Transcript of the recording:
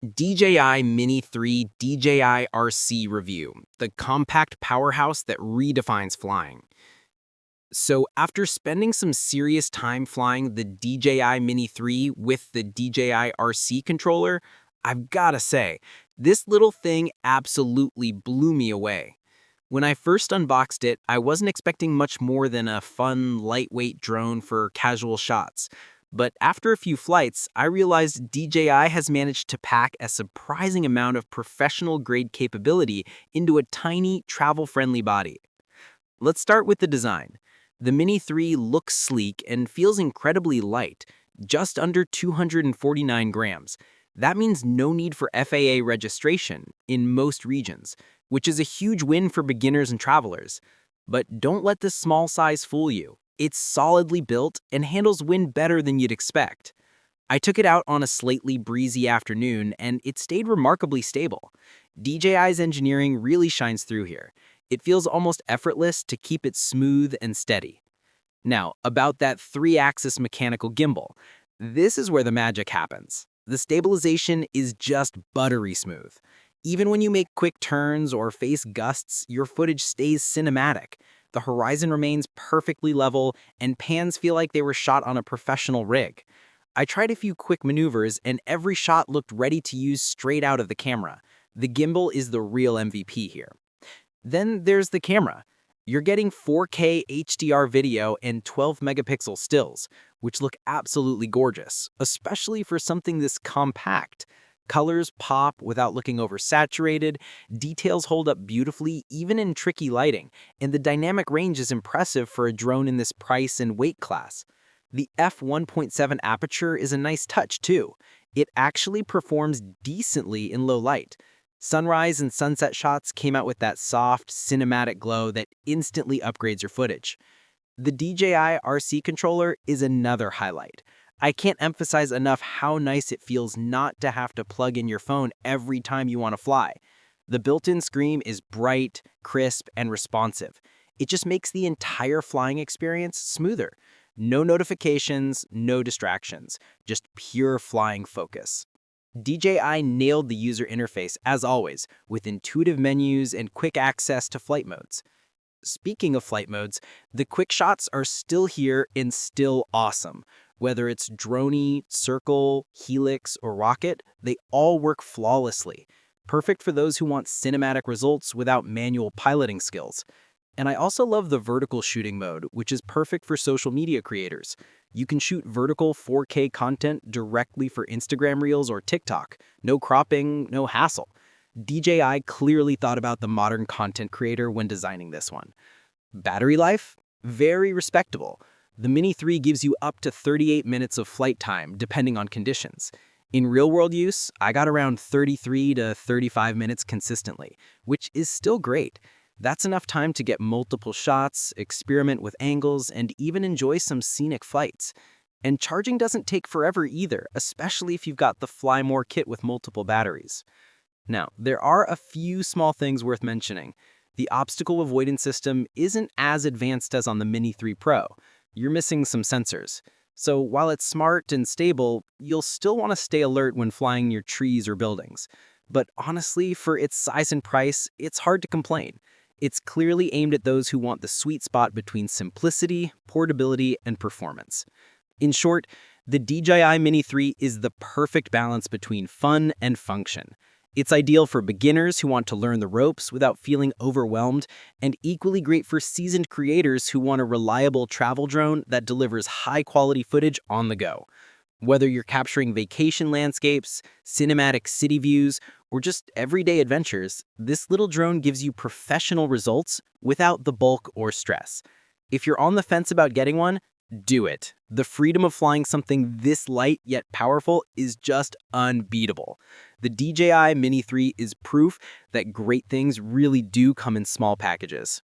DJI Mini 3 DJI RC review, the compact powerhouse that redefines flying. So, after spending some serious time flying the DJI Mini 3 with the DJI RC controller, I've gotta say, this little thing absolutely blew me away. When I first unboxed it, I wasn't expecting much more than a fun, lightweight drone for casual shots. But after a few flights, I realized DJI has managed to pack a surprising amount of professional-grade capability into a tiny, travel-friendly body. Let's start with the design. The Mini 3 looks sleek and feels incredibly light, just under 249 grams. That means no need for FAA registration in most regions, which is a huge win for beginners and travelers. But don't let this small size fool you. It's solidly built and handles wind better than you'd expect. I took it out on a slightly breezy afternoon and it stayed remarkably stable. DJI's engineering really shines through here. It feels almost effortless to keep it smooth and steady. Now, about that 3-axis mechanical gimbal. This is where the magic happens. The stabilization is just buttery smooth. Even when you make quick turns or face gusts, your footage stays cinematic. The horizon remains perfectly level, and pans feel like they were shot on a professional rig. I tried a few quick maneuvers, and every shot looked ready to use straight out of the camera. The gimbal is the real MVP here. Then there's the camera. You're getting 4K HDR video and 12-megapixel stills, which look absolutely gorgeous, especially for something this compact. Colors pop without looking oversaturated, details hold up beautifully even in tricky lighting, and the dynamic range is impressive for a drone in this price and weight class. The f1.7 aperture is a nice touch too. It actually performs decently in low light. Sunrise and sunset shots came out with that soft, cinematic glow that instantly upgrades your footage. The DJI RC controller is another highlight. I can't emphasize enough how nice it feels not to have to plug in your phone every time you want to fly. The built-in screen is bright, crisp, and responsive. It just makes the entire flying experience smoother. No notifications, no distractions, just pure flying focus. DJI nailed the user interface as always, with intuitive menus and quick access to flight modes. Speaking of flight modes, the quick shots are still here and still awesome. Whether it's droney, circle, helix, or rocket, they all work flawlessly. Perfect for those who want cinematic results without manual piloting skills. And I also love the vertical shooting mode, which is perfect for social media creators. You can shoot vertical 4K content directly for Instagram Reels or TikTok. No cropping, no hassle. DJI clearly thought about the modern content creator when designing this one. Battery life? Very respectable. The Mini 3 gives you up to 38 minutes of flight time, depending on conditions. In real-world use, I got around 33 to 35 minutes consistently, which is still great. That's enough time to get multiple shots, experiment with angles, and even enjoy some scenic flights. And charging doesn't take forever either, especially if you've got the Fly More kit with multiple batteries. Now, there are a few small things worth mentioning. The obstacle avoidance system isn't as advanced as on the Mini 3 Pro. You're missing some sensors. So while it's smart and stable, you'll still want to stay alert when flying near trees or buildings. But honestly, for its size and price, it's hard to complain. It's clearly aimed at those who want the sweet spot between simplicity, portability, and performance. In short, the DJI Mini 3 is the perfect balance between fun and function. It's ideal for beginners who want to learn the ropes without feeling overwhelmed, and equally great for seasoned creators who want a reliable travel drone that delivers high-quality footage on the go. Whether you're capturing vacation landscapes, cinematic city views, or just everyday adventures, this little drone gives you professional results without the bulk or stress. If you're on the fence about getting one, do it. The freedom of flying something this light yet powerful is just unbeatable. The DJI Mini 3 is proof that great things really do come in small packages.